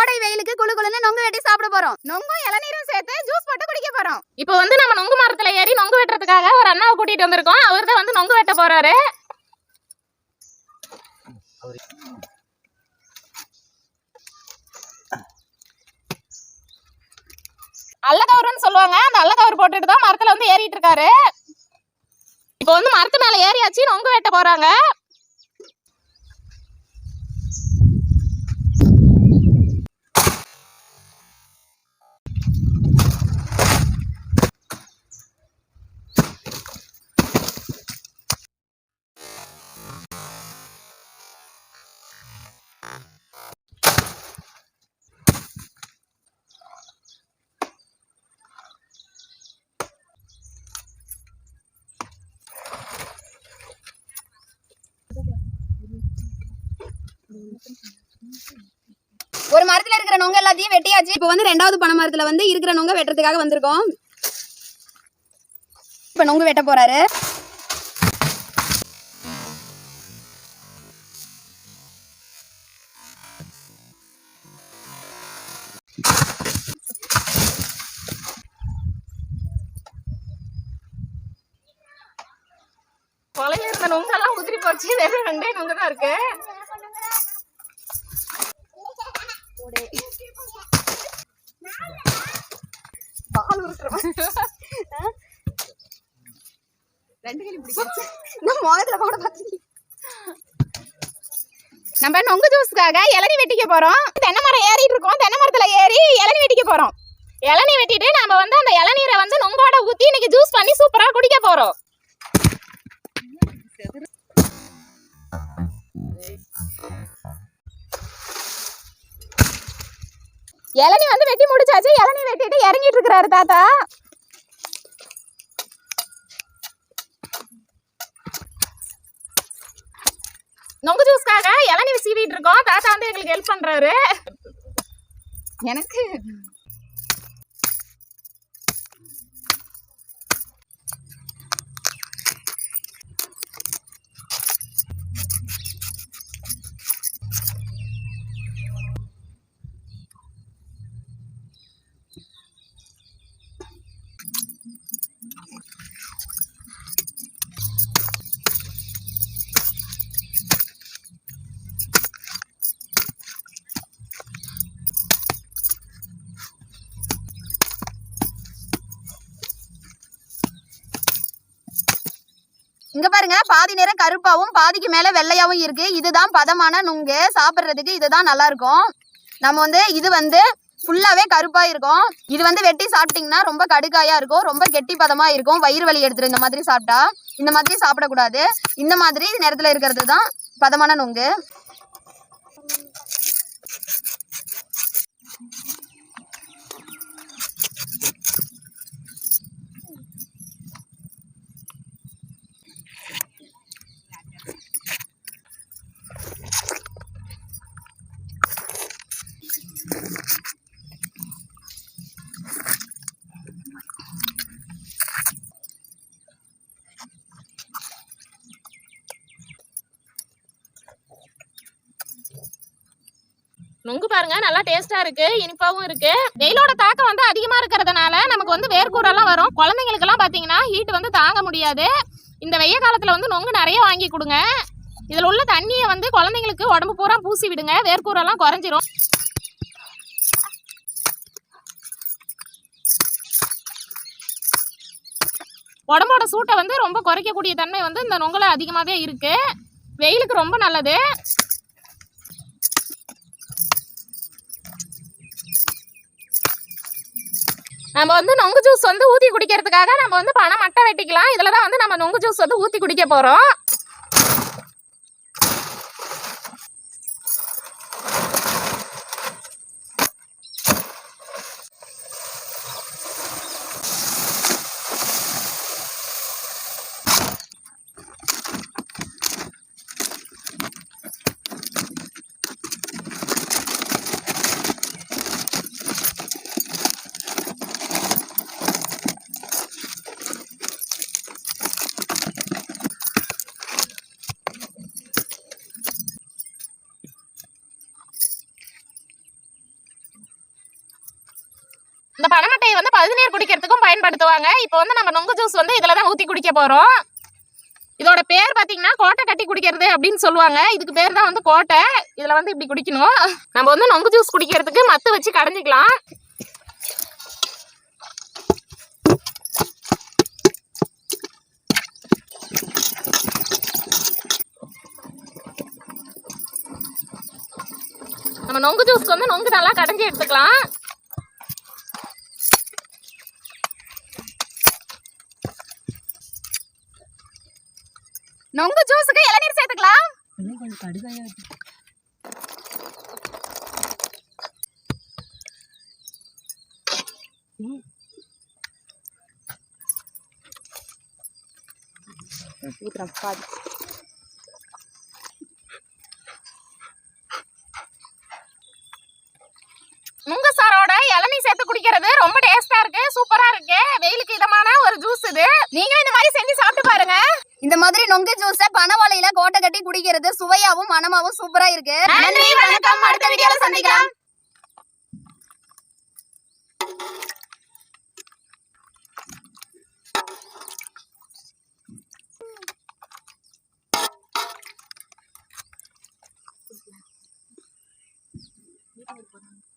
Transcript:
கோடை வெயிலுக்கு குளு குளுன்னு நொங்கு வெட்டி சாப்பிட போறோம். நொங்கும் இளநீரும் சேர்த்து ஜூஸ் போட்டு குடிக்க போறோம். இப்போ வந்து நம்ம நொங்கு மரத்துல ஏறி நொங்கு வெட்டுறதுக்காக ஒரு அண்ணாவை கூட்டிட்டு வந்திருக்கோம். அவர் தான் வந்து நொங்கு வெட்ட போறாரு. அல்லகவருன்னு சொல்லுவாங்க. அந்த அல்லகவர் போட்டுட்டு தான் மரத்துல வந்து ஏறிட்டு இருக்காரு. இப்போ வந்து மரத்து மேல ஏறியாச்சு, நொங்கு வெட்ட போறாங்க. ஒரு மரத்துல இருக்கிற நொங்க எல்லாத்தையும் வெட்டியாச்சு. இப்போ வந்து ரெண்டாவது பனை மரத்துல வந்து இருக்கிற நொங்க வெட்டுறதுக்காக வந்திருக்கோம். இப்ப நொங்கு வெட்ட போறாரு. கொலையில இருந்த நொங்கெல்லாம் உதிரி போச்சு. வெறும் 2 நொங்கு தான் இருக்கு. நம்ம நொங்கு ஜூஸ்க்காக இளநீ வெட்டிக்க போறோம். தென்னை மரம் ஏறிட்டு இருக்கோம். தென்னை மரத்துல ஏறி இளநீ வெட்டிக்க போறோம். இளநீ வெட்டிட்டு நம்ம வந்து அந்த இளநீரை வந்து நொங்கோட ஊத்தி இன்னைக்கு ஜூஸ் பண்ணி சூப்பரா குடிக்க போறோம். இளநீ வந்து வெட்டி முடிச்சாச்சு. இளநீ வெட்டிட்டு இறங்கிட்டு இருக்கிறாரு தாத்தா. நொங்கு ஜூஸ்க்காக இளநீ சீவிட்டு இருக்கோம். தாத்தா வந்து எங்களுக்கு ஹெல்ப் பண்றாரு. எனக்கு இங்க பாருங்க, பாதி நேரம் கருப்பாவும் பாதிக்கு மேல வெள்ளையாவும் இருக்கு. இதுதான் பதமான நுங்கு. சாப்பிட்றதுக்கு இதுதான் நல்லா இருக்கும். நம்ம வந்து இது வந்து ஃபுல்லாவே கருப்பா இருக்கும். இது வந்து வெட்டி சாப்பிட்டீங்கன்னா ரொம்ப கடுக்காயா இருக்கும், ரொம்ப கெட்டி பதமா இருக்கும். வயிறு வலி எடுத்துரும் இந்த மாதிரி சாப்பிட்டா. இந்த மாதிரி சாப்பிடக்கூடாது. இந்த மாதிரி நேரத்துல இருக்கிறது தான் பதமான நுங்கு. நொங்கு பாருங்க, நல்லா டேஸ்டா இருக்கு, இனிப்பாவும் இருக்கு. வெயிலோட தாக்கம் வந்து அதிகமா இருக்கிறதுனால நமக்கு வந்து வேர்க்கூரெல்லாம் வரும். குழந்தைங்களுக்கு எல்லாம் பாத்தீங்கன்னா ஹீட் வந்து தாங்க முடியாது. இந்த வெய்ய காலத்துல வந்து நொங்கு நிறைய வாங்கி கொடுங்க. இதுல உள்ள தண்ணியை வந்து குழந்தைங்களுக்கு உடம்பு பூரா பூசி விடுங்க. வேர்க்கூரெல்லாம் குறைஞ்சிரும். உடம்போட சூட்டை வந்து ரொம்ப குறைக்கக்கூடிய தன்மை வந்து இந்த நொங்குல அதிகமாவே இருக்கு. வெயிலுக்கு ரொம்ப நல்லது. நம்ம வந்து நொங்கு ஜூஸ் வந்து ஊற்றி குடிக்கிறதுக்காக நம்ம வந்து பனை மட்டை வெட்டிக்கலாம். இதில் தான் வந்து நம்ம நொங்கு ஜூஸ் வந்து ஊற்றி குடிக்க போகிறோம். இந்த பனமட்டையை வந்து பதநீர் குடிக்கிறதுக்கும் பயன்படுத்துவாங்க. இப்போ வந்து நம்ம நொங்கு ஜூஸ் வந்து இதுல தான் ஊத்தி குடிக்க போறோம். இதோட பேர் பாத்தீங்கன்னா கோட்டை கட்டி குடிக்கிறது அப்படின்னு சொல்லுவாங்க. இதுக்கு பேர் தான் வந்து கோட்டை. இதுல வந்து இப்படி குடிக்கணும். நம்ம வந்து நொங்கு ஜூஸ் குடிக்கிறதுக்கு மத்து வச்சு கடைஞ்சிக்கலாம். நம்ம நொங்கு ஜூஸ்க்கு வந்து நொங்கு நல்லா கடைஞ்சி எடுத்துக்கலாம். நொங்கு ஜூஸுக்கு இளநீர் சேர்த்துக்கலாம். நுங்கு சாரோட இளநீ சேர்த்து குடிக்கிறது ரொம்ப டேஸ்டா இருக்கு, சூப்பரா இருக்கு. வெயிலுக்கு இதமான ஒரு ஜூஸ் இது. நீங்களும் இந்த மாதிரி செஞ்சு சாப்பிட்டு பாருங்க. இந்த மாதிரி நொங்கு ஜூஸ பனவாழையில கோட்டை கட்டி குடிக்கிறது சுவையாவும் மனமாவும் சூப்பரா இருக்கு. நன்றி, வணக்கம். அடுத்த வீடியோல சந்திக்கலாம். வீட்டுக்கு போறாங்க.